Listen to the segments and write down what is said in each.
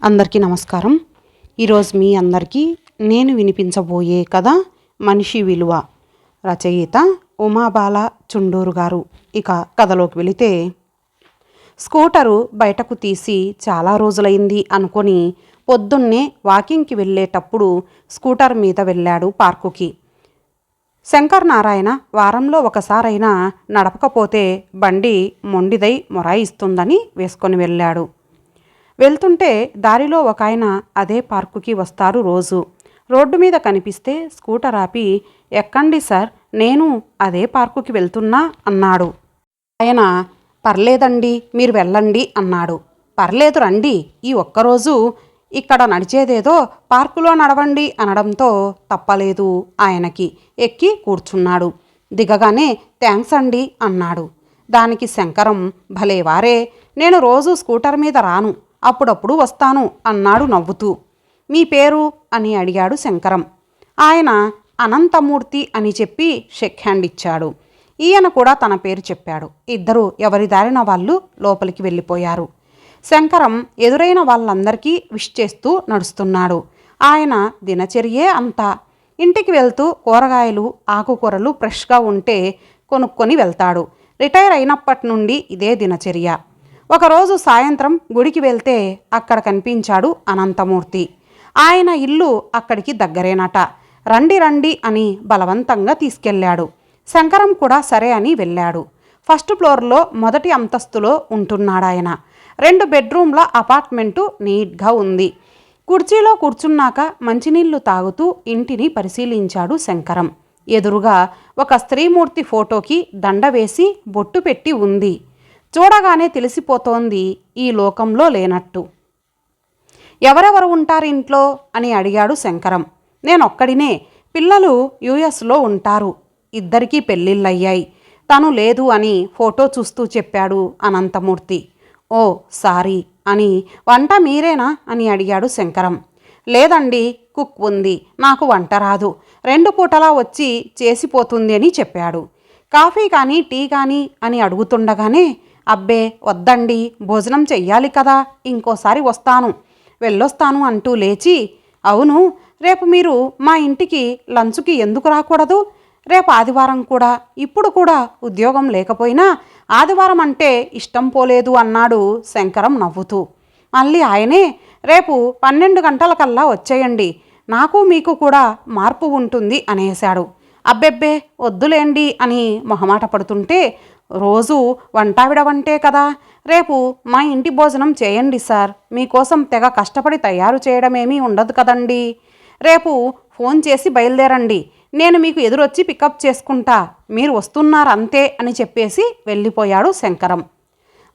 అందరికీ నమస్కారం. ఈరోజు మీ అందరికీ నేను వినిపించబోయే కథ మనిషి విలువ. రచయిత ఉమాబాల చుండూరు గారు. ఇక కథలోకి వెళితే, స్కూటరు బయటకు తీసి చాలా రోజులైంది అనుకొని పొద్దున్నే వాకింగ్కి వెళ్ళేటప్పుడు స్కూటర్ మీద వెళ్ళాడు పార్కుకి. శంకర్ నారాయణ వారంలో ఒకసారైనా నడపకపోతే బండి మొండిదై మొరాయిస్తుందని వేసుకొని వెళ్ళాడు. వెళ్తుంటే దారిలో ఒక ఆయన అదే పార్కుకి వస్తారు రోజు. రోడ్డు మీద కనిపిస్తే స్కూటర్ ఆపి, ఎక్కండి సార్, నేను అదే పార్కుకి వెళ్తున్నా అన్నాడు. ఆయన, పర్లేదండి, మీరు వెళ్ళండి అన్నాడు. పర్లేదు రండి, ఈ ఒక్కరోజు ఇక్కడ నడిచేదేదో పార్కులో నడవండి అనడంతో తప్పలేదు ఆయనకి. ఎక్కి కూర్చున్నాడు. దిగగానే థ్యాంక్స్ అండి అన్నాడు. దానికి శంకరం, భలేవారే, నేను రోజు స్కూటర్ మీద రాను, అప్పుడప్పుడు వస్తాను అన్నాడు నవ్వుతూ. మీ పేరు అని అడిగాడు శంకరం. ఆయన అనంతమూర్తి అని చెప్పి షేక్ హ్యాండ్ ఇచ్చాడు. ఈయన కూడా తన పేరు చెప్పాడు. ఇద్దరు ఎవరి దారిన వాళ్ళు లోపలికి వెళ్ళిపోయారు. శంకరం ఎదురైన వాళ్ళందరికీ విష్ చేస్తూ నడుస్తున్నాడు. ఆయన దినచర్యే అంతా. ఇంటికి వెళ్తూ కూరగాయలు ఆకుకూరలు ఫ్రెష్గా ఉంటే కొనుక్కొని వెళ్తాడు. రిటైర్ అయినప్పటి నుండి ఇదే దినచర్య. ఒకరోజు సాయంత్రం గుడికి వెళ్తే అక్కడ కనిపించాడు అనంతమూర్తి. ఆయన ఇల్లు అక్కడికి దగ్గరేనట. రండి రండి అని బలవంతంగా తీసుకెళ్ళాడు. శంకరం కూడా సరే అని వెళ్ళాడు. ఫస్ట్ ఫ్లోర్లో మొదటి అంతస్తులో ఉంటున్నాడాయన. 2 బెడ్రూమ్ల అపార్ట్మెంటు నీట్గా ఉంది. కుర్చీలో కూర్చున్నాక మంచినీళ్లు తాగుతూ ఇంటిని పరిశీలించాడు శంకరం. ఎదురుగా ఒక స్త్రీమూర్తి ఫోటోకి దండ వేసి బొట్టు పెట్టి ఉంది. చూడగానే తెలిసిపోతోంది ఈ లోకంలో లేనట్టు. ఎవరెవరు ఉంటారు ఇంట్లో అని అడిగాడు శంకరం. నేనొక్కడినే, పిల్లలు యుఎస్లో ఉంటారు, ఇద్దరికీ పెళ్ళిళ్ళయ్యాయి, తను లేదు అని ఫోటో చూస్తూ చెప్పాడు అనంతమూర్తి. ఓ సారీ అని, వంట మీరేనా అని అడిగాడు శంకరం. లేదండి, కుక్ ఉంది, నాకు వంట రాదు, 2 పూటలా వచ్చి చేసిపోతుంది అని చెప్పాడు. కాఫీ కానీ టీ కానీ అని అడుగుతుండగానే, అబ్బే వద్దండి, భోజనం చెయ్యాలి కదా, ఇంకోసారి వస్తాను, వెళ్ళొస్తాను అంటూ లేచి, అవును, రేపు మీరు మా ఇంటికి లంచ్కి ఎందుకు రాకూడదు? రేపు ఆదివారం కూడా, ఇప్పుడు కూడా ఉద్యోగం లేకపోయినా ఆదివారం అంటే ఇష్టం పోలేదు అన్నాడు శంకరం నవ్వుతూ. మళ్ళీ ఆయనే, రేపు 12 గంటలకల్లా వచ్చేయండి, నాకు మీకు కూడా మార్పు ఉంటుంది అనేశాడు. అబ్బెబ్బే వద్దులేండి అని మొహమాట పడుతుంటే, రోజు వంటావిడ వంటే కదా, రేపు మా ఇంటి భోజనం చేయండి సార్, మీకోసం తెగ కష్టపడి తయారు చేయడమేమీ ఉండదు కదండి, రేపు ఫోన్ చేసి బయలుదేరండి, నేను మీకు ఎదురొచ్చి పికప్ చేసుకుంటా, మీరు వస్తున్నారంతే అని చెప్పేసి వెళ్ళిపోయాడు శంకరం.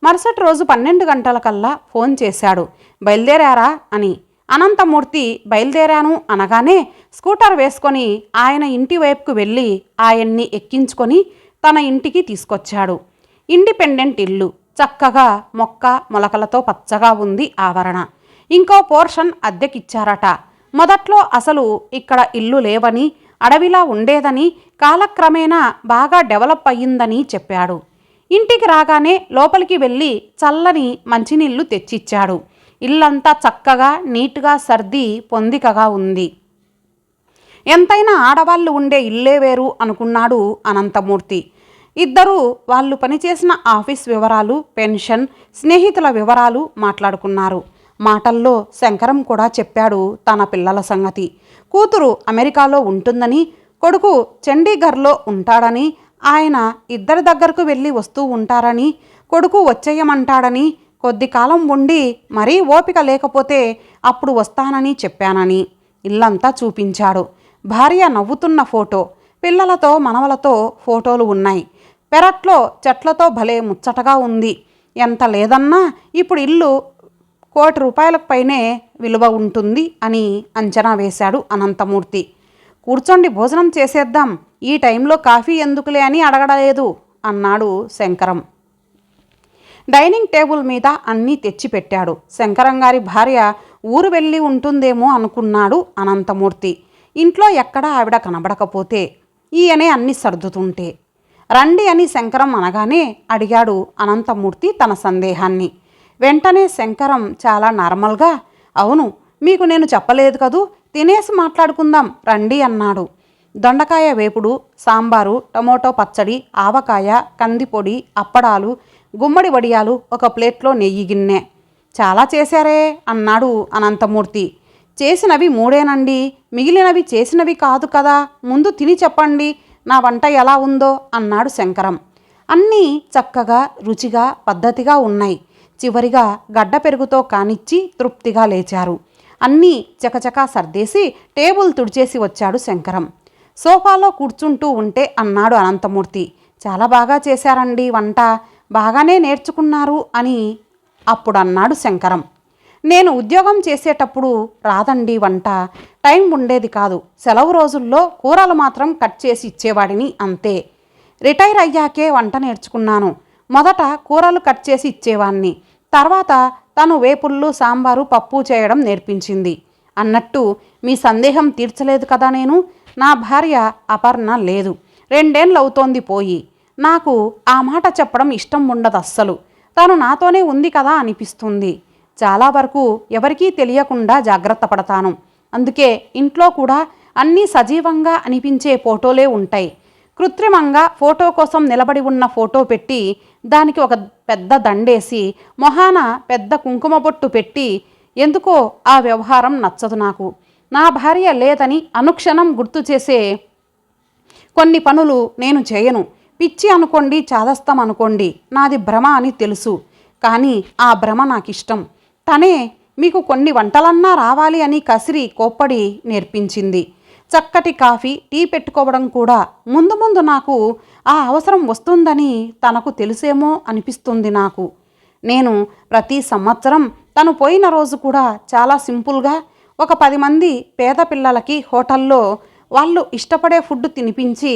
మరుసటి రోజు 12 గంటలకల్లా ఫోన్ చేశాడు. బయలుదేరారా అని. అనంతమూర్తి బయలుదేరాను అనగానే స్కూటర్ వేసుకొని ఆయన ఇంటి వైపుకు వెళ్ళి ఆయన్ని ఎక్కించుకొని తన ఇంటికి తీసుకొచ్చాడు. ఇండిపెండెంట్ ఇల్లు, చక్కగా మొక్క మొలకలతో పచ్చగా ఉంది ఆవరణ. ఇంకో పోర్షన్ అద్దెకిచ్చారట. మొదట్లో అసలు ఇక్కడ ఇల్లు లేవని, అడవిలా ఉండేదని, కాలక్రమేణా బాగా డెవలప్ అయ్యిందని చెప్పాడు. ఇంటికి రాగానే లోపలికి వెళ్ళి చల్లని మంచినీళ్లు తెచ్చిచ్చాడు. ఇల్లంతా చక్కగా నీట్గా సర్ది పొందికగా ఉంది. ఎంతైనా ఆడవాళ్ళు ఉండే ఇల్లే వేరు అనుకున్నాడు అనంతమూర్తి. ఇద్దరూ వాళ్ళు పనిచేసిన ఆఫీస్ వివరాలు, పెన్షన్, స్నేహితుల వివరాలు మాట్లాడుకున్నారు. మాటల్లో శంకరం కూడా చెప్పాడు తన పిల్లల సంగతి. కూతురు అమెరికాలో ఉంటుందని, కొడుకు చండీగఢ్లో ఉంటాడని, ఆయన ఇద్దరి దగ్గరకు వెళ్ళి వస్తూ ఉంటారని, కొడుకు వచ్చేయమంటాడని, కొద్ది కాలం ఉండి మరీ ఓపిక లేకపోతే అప్పుడు వస్తానని చెప్పానని ఇల్లంతా చూపించాడు. భార్య నవ్వుతున్న ఫోటో, పిల్లలతో మనవలతో ఫోటోలు ఉన్నాయి. పెరట్లో చెట్లతో భలే ముచ్చటగా ఉంది. ఎంత లేదన్నా ఇప్పుడు ఇల్లు ₹1,00,00,000 పైనే విలువ ఉంటుంది అని అంచనా వేశాడు అనంతమూర్తి. కూర్చోండి, భోజనం చేసేద్దాం, ఈ టైంలో కాఫీ ఎందుకులే అని అడగలేదు అన్నాడు శంకరం. డైనింగ్ టేబుల్ మీద అన్నీ తెచ్చిపెట్టాడు. శంకరం గారి భార్య ఊరు వెళ్ళి ఉంటుందేమో అనుకున్నాడు అనంతమూర్తి. ఇంట్లో ఎక్కడా ఆవిడ కనబడకపోతే, ఈయనే అన్ని సర్దుతుంటే. రండి అని శంకరం అనగానే అడిగాడు అనంతమూర్తి తన సందేహాన్ని. వెంటనే శంకరం చాలా నార్మల్గా, అవును, మీకు నేను చెప్పలేదు కదూ, తినేసి మాట్లాడుకుందాం రండి అన్నాడు. దొండకాయ వేపుడు, సాంబారు, టమోటో పచ్చడి, ఆవకాయ, కందిపొడి, అప్పడాలు, గుమ్మడి వడియాలు, ఒక ప్లేట్లో నెయ్యి గిన్నె. చాలా చేశారే అన్నాడు అనంతమూర్తి. చేసినవి మూడేనండి, మిగిలినవి చేసినవి కాదు కదా, ముందు తిని చెప్పండి నా వంట ఎలా ఉందో అన్నాడు శంకరం. అన్నీ చక్కగా రుచిగా పద్ధతిగా ఉన్నాయి. చివరిగా గడ్డ పెరుగుతో కానిచ్చి తృప్తిగా లేచారు. అన్నీ చకచకా సర్దేసి టేబుల్ తుడిచేసి వచ్చాడు శంకరం. సోఫాలో కూర్చుంటూ ఉంటే అన్నాడు అనంతమూర్తి. చాలా బాగా చేశారండి వంట, బాగానే నేర్చుకున్నారు అని అప్పుడు అన్నాడు శంకరం. నేను ఉద్యోగం చేసేటప్పుడు రాదండి వంట, టైం ఉండేది కాదు. సెలవు రోజుల్లో కూరలు మాత్రం కట్ చేసి ఇచ్చేవాడిని అంతే. రిటైర్ అయ్యాకే వంట నేర్చుకున్నాను. మొదట కూరలు కట్ చేసి ఇచ్చేవాణ్ణి, తర్వాత తను వేపుళ్ళు, సాంబారు, పప్పు చేయడం నేర్పించింది. అన్నట్టు మీ సందేహం తీర్చలేదు కదా నేను. నా భార్య అపర్ణ లేదు, 2 ఏళ్ళు అవుతోంది పోయి. నాకు ఆ మాట చెప్పడం ఇష్టం ఉండదు అస్సలు. తను నాతోనే ఉంది కదా అనిపిస్తుంది. చాలా వరకు ఎవరికీ తెలియకుండా జాగ్రత్త పడతాను. అందుకే ఇంట్లో కూడా అన్నీ సజీవంగా అనిపించే ఫోటోలే ఉంటాయి. కృత్రిమంగా ఫోటో కోసం నిలబడి ఉన్న ఫోటో పెట్టి దానికి ఒక పెద్ద దండేసి మొహాన పెద్ద కుంకుమ బొట్టు పెట్టి ఎందుకో ఆ వ్యవహారం నచ్చదు నాకు. నా భార్య లేదని అనుక్షణం గుర్తు చేసే కొన్ని పనులు నేను చేయను. పిచ్చి అనుకోండి, చాదస్తం అనుకోండి, నాది భ్రమ అని తెలుసు. కానీ ఆ భ్రమ నాకిష్టం. తనే మీకు కొన్ని వంటలన్నా రావాలి అని కసిరి కోప్పడి నేర్పించింది. చక్కటి కాఫీ, టీ పెట్టుకోవడం కూడా ముందు ముందు నాకు ఆ అవసరం వస్తుందని తనకు తెలుసేమో అనిపిస్తుంది నాకు. నేను ప్రతి సంవత్సరం తను పోయిన రోజు కూడా చాలా సింపుల్గా ఒక 10 మంది పేద పిల్లలకి హోటల్లో వాళ్ళు ఇష్టపడే ఫుడ్ తినిపించి,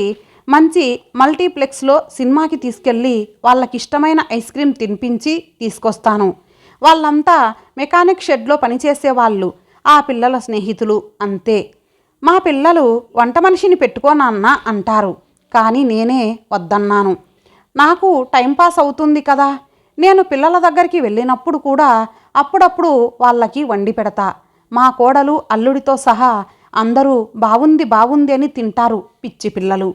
మంచి మల్టీప్లెక్స్లో సినిమాకి తీసుకెళ్ళి వాళ్ళకి ఇష్టమైన ఐస్ క్రీమ్ తినిపించి తీసుకొస్తాను. వాళ్ళంతా మెకానిక్ షెడ్లో పనిచేసేవాళ్ళు, ఆ పిల్లల స్నేహితులు అంతే. మా పిల్లలు వంట మనిషిని పెట్టుకోనన్నా అంటారు, కానీ నేనే వద్దన్నాను. నాకు టైంపాస్ అవుతుంది కదా. నేను పిల్లల దగ్గరికి వెళ్ళినప్పుడు కూడా అప్పుడప్పుడు వాళ్ళకి వండి పెడతా. మా కోడలు, అల్లుడితో సహా అందరూ బాగుంది బాగుంది అని తింటారు పిచ్చి పిల్లలు.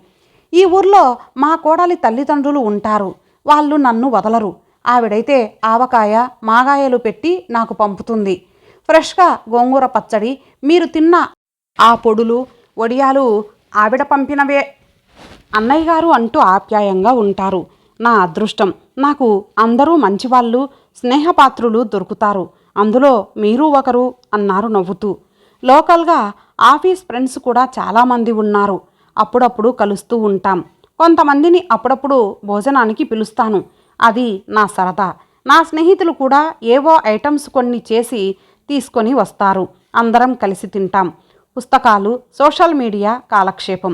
ఈ ఊర్లో మా కోడలి తల్లిదండ్రులు ఉంటారు, వాళ్ళు నన్ను వదలరు. ఆవిడైతే ఆవకాయ, మాగాయలు పెట్టి నాకు పంపుతుంది. ఫ్రెష్గా గోంగూర పచ్చడి, మీరు తిన్న ఆ పొడులు, వడియాలు ఆవిడ పంపినవే అన్నయ్య గారు అంటూ ఆప్యాయంగా ఉంటారు. నా అదృష్టం, నాకు అందరూ మంచివాళ్ళు, స్నేహపాత్రులు దొరుకుతారు. అందులో మీరు ఒకరు అన్నారు నవ్వుతూ. లోకల్గా ఆఫీస్ ఫ్రెండ్స్ కూడా చాలామంది ఉన్నారు. అప్పుడప్పుడు కలుస్తూ ఉంటాం. కొంతమందిని అప్పుడప్పుడు భోజనానికి పిలుస్తాను. అది నా సరదా. నా స్నేహితులు కూడా ఏవో ఐటమ్స్ కొన్ని చేసి తీసుకొని వస్తారు. అందరం కలిసి తింటాం. పుస్తకాలు, సోషల్ మీడియా, కాలక్షేపం.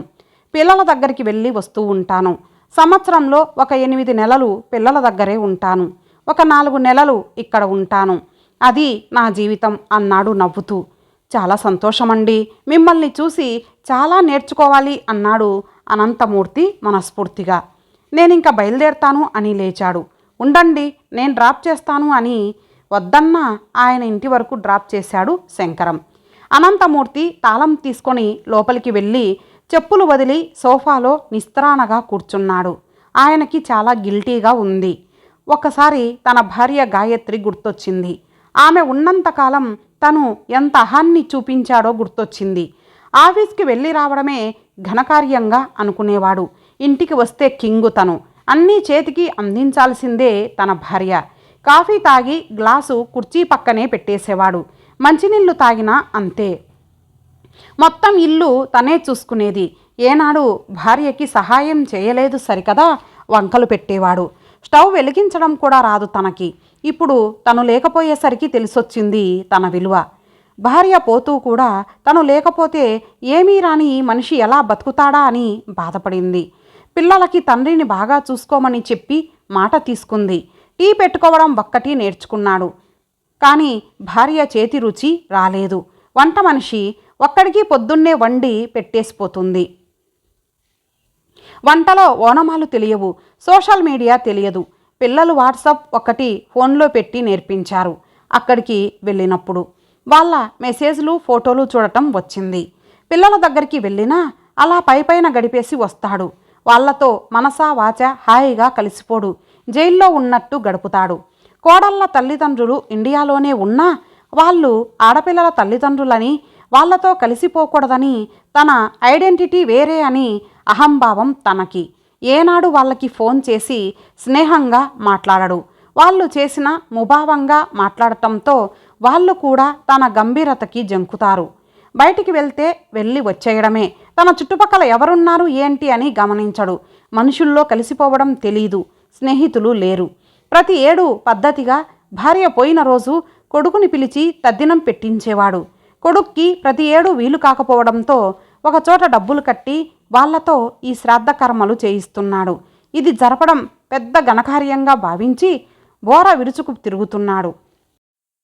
పిల్లల దగ్గరికి వెళ్ళి వస్తూ ఉంటాను. సంవత్సరంలో ఒక 8 నెలలు పిల్లల దగ్గరే ఉంటాను. ఒక 4 నెలలు ఇక్కడ ఉంటాను. అది నా జీవితం అన్నాడు నవ్వుతూ. చాలా సంతోషమండి, మిమ్మల్ని చూసి చాలా నేర్చుకోవాలి అన్నాడు అనంతమూర్తి మనస్ఫూర్తిగా. నేనింక బయలుదేరతాను అని లేచాడు. ఉండండి, నేను డ్రాప్ చేస్తాను అని వద్దన్నా ఆయన ఇంటి వరకు డ్రాప్ చేశాడు శంకరం. అనంతమూర్తి తాళం తీసుకొని లోపలికి వెళ్ళి చెప్పులు వదిలి సోఫాలో నిస్త్రాణగా కూర్చున్నాడు. ఆయనకి చాలా గిల్టీగా ఉంది. ఒక్కసారి తన భార్య గాయత్రి గుర్తొచ్చింది. ఆమె ఉన్నంతకాలం తను ఎంత అహాన్ని చూపించాడో గుర్తొచ్చింది. ఆఫీస్కి వెళ్ళి రావడమే ఘనకార్యంగా అనుకునేవాడు. ఇంటికి వస్తే కింగు తను. అన్నీ చేతికి అందించాల్సిందే తన భార్య. కాఫీ తాగి గ్లాసు కుర్చీ పక్కనే పెట్టేసేవాడు. మంచినీళ్ళు తాగినా అంతే. మొత్తం ఇల్లు తనే చూసుకునేది. ఏనాడు భార్యకి సహాయం చేయలేదు సరికదా, వంకలు పెట్టేవాడు. స్టవ్ వెలిగించడం కూడా రాదు తనకి. ఇప్పుడు తను లేకపోయేసరికి తెలిసొచ్చింది తన విలువ. భార్య పోతూ కూడా తను లేకపోతే ఏమీ రాని మనిషి ఎలా బతుకుతాడా అని బాధపడింది. పిల్లలకి తండ్రిని బాగా చూసుకోమని చెప్పి మాట తీసుకుంది. టీ పెట్టుకోవడం ఒక్కటి నేర్చుకున్నాడు. కానీ భార్య చేతి రుచి రాలేదు. వంట మనిషి ఒక్కడికి పొద్దున్నే వండి పెట్టేసిపోతుంది. వంటలో ఓనమాలు తెలియవు, సోషల్ మీడియా తెలియదు. పిల్లలు వాట్సాప్ ఒకటి ఫోన్లో పెట్టి నేర్పించారు. అక్కడికి వెళ్ళినప్పుడు వాళ్ళ మెసేజ్లు ఫోటోలు చూడటం వచ్చింది. పిల్లల దగ్గరికి వెళ్ళినా అలా పైపైన గడిపేసి వస్తాడు. వాళ్లతో మనసా వాచ హాయిగా కలిసిపోడు. జైల్లో ఉన్నట్టు గడుపుతాడు. కోడళ్ళ తల్లిదండ్రులు ఇండియాలోనే ఉన్నా వాళ్ళు ఆడపిల్లల తల్లిదండ్రులని, వాళ్లతో కలిసిపోకూడదని, తన ఐడెంటిటీ వేరే అని అహంభావం తనకి. ఏనాడు వాళ్ళకి ఫోన్ చేసి స్నేహంగా మాట్లాడడు. వాళ్ళు చేసిన ముభావంగా మాట్లాడటంతో వాళ్ళు కూడా తన గంభీరతకి జంకుతారు. బయటికి వెళ్తే వెళ్ళి వచ్చేయడమే. తన చుట్టుపక్కల ఎవరున్నారు ఏంటి అని గమనించడు. మనుషుల్లో కలిసిపోవడం తెలీదు. స్నేహితులు లేరు. ప్రతి ఏడు పద్ధతిగా భార్య పోయిన రోజు కొడుకుని పిలిచి తద్దినం పెట్టించేవాడు. కొడుక్కి ప్రతి ఏడు వీలు కాకపోవడంతో ఒకచోట డబ్బులు కట్టి వాళ్లతో ఈ శ్రాద్ధ కర్మలు చేయిస్తున్నాడు. ఇది జరపడం పెద్ద ఘనకార్యంగా భావించి బోర విరుచుకు తిరుగుతున్నాడు.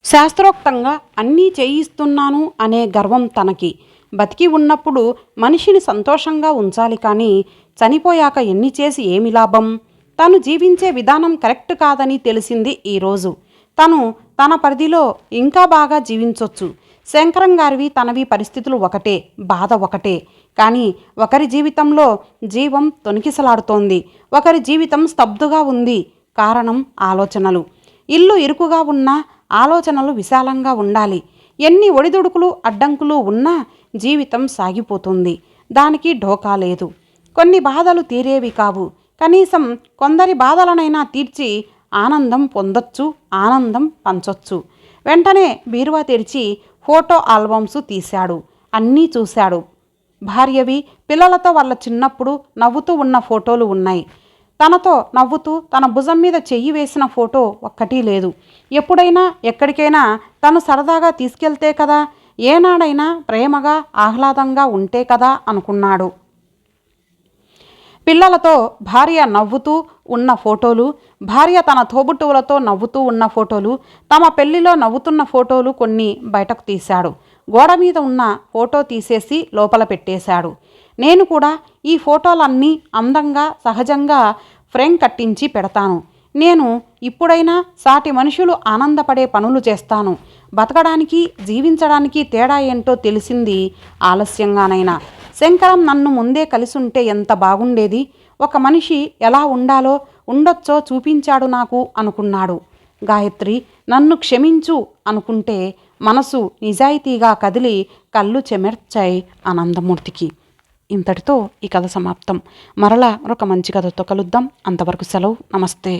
శాస్త్రోక్తంగా అన్నీ చేయిస్తున్నాను అనే గర్వం తనకి. బతికి ఉన్నప్పుడు మనిషిని సంతోషంగా ఉంచాలి కానీ చనిపోయాక ఎన్ని చేసి ఏమి లాభం? తను జీవించే విధానం కరెక్ట్ కాదని తెలిసింది ఈరోజు. తను తన పరిధిలో ఇంకా బాగా జీవించొచ్చు. శంకరం గారివి తనవి పరిస్థితులు ఒకటే, బాధ ఒకటే. కానీ ఒకరి జీవితంలో జీవం తొణికిసలాడుతోంది, ఒకరి జీవితం స్తబ్దుగా ఉంది. కారణం ఆలోచనలు. ఇల్లు ఇరుకుగా ఉన్నా ఆలోచనలు విశాలంగా ఉండాలి. ఎన్ని ఒడిదుడుకులు అడ్డంకులు ఉన్నా జీవితం సాగిపోతుంది. దానికి ఢోకా లేదు. కొన్ని బాధలు తీరేవి కావు. కనీసం కొందరి బాధలనైనా తీర్చి ఆనందం పొందొచ్చు, ఆనందం పంచొచ్చు. వెంటనే బీరువా తెరిచి ఫోటో ఆల్బమ్స్ తీశాడు. అన్నీ చూశాడు. భార్యవి, పిల్లలతో వాళ్ళ చిన్నప్పుడు నవ్వుతూ ఉన్న ఫోటోలు ఉన్నాయి. తనతో నవ్వుతూ తన భుజం మీద చెయ్యి వేసిన ఫోటో ఒక్కటీ లేదు. ఎప్పుడైనా ఎక్కడికైనా తను సరదాగా తీసుకెళ్తే కదా, ఏనాడైనా ప్రేమగా ఆహ్లాదంగా ఉంటే కదా అనుకున్నాడు. పిల్లలతో భార్య నవ్వుతూ ఉన్న ఫోటోలు, భార్య తన తోబుట్టువులతో నవ్వుతూ ఉన్న ఫోటోలు, తమ పెళ్లిలో నవ్వుతున్న ఫోటోలు కొన్ని బయటకు తీశాడు. గోడ మీద ఉన్న ఫోటో తీసేసి లోపల పెట్టేశాడు. నేను కూడా ఈ ఫోటోలన్నీ అందంగా సహజంగా ఫ్రేమ్ కట్టించి పెడతాను. నేను ఇప్పుడైనా సాటి మనుషులు ఆనందపడే పనులు చేస్తాను. బతకడానికి జీవించడానికి తేడా ఏంటో తెలిసింది ఆలస్యంగానైనా. శంకరం నన్ను ముందే కలిసుంటే ఎంత బాగుండేది. ఒక మనిషి ఎలా ఉండాలో ఉండొచ్చో చూపించాడు నాకు అనుకున్నాడు. గాయత్రి నన్ను క్షమించు అనుకుంటే మనసు నిజాయితీగా కదిలి కళ్ళు చెమెర్చాయి ఆనందమూర్తికి. ఇంతటితో ఈ కథ సమాప్తం. మరలా మరొక మంచి కథతో కలుద్దాం. అంతవరకు సెలవు. నమస్తే.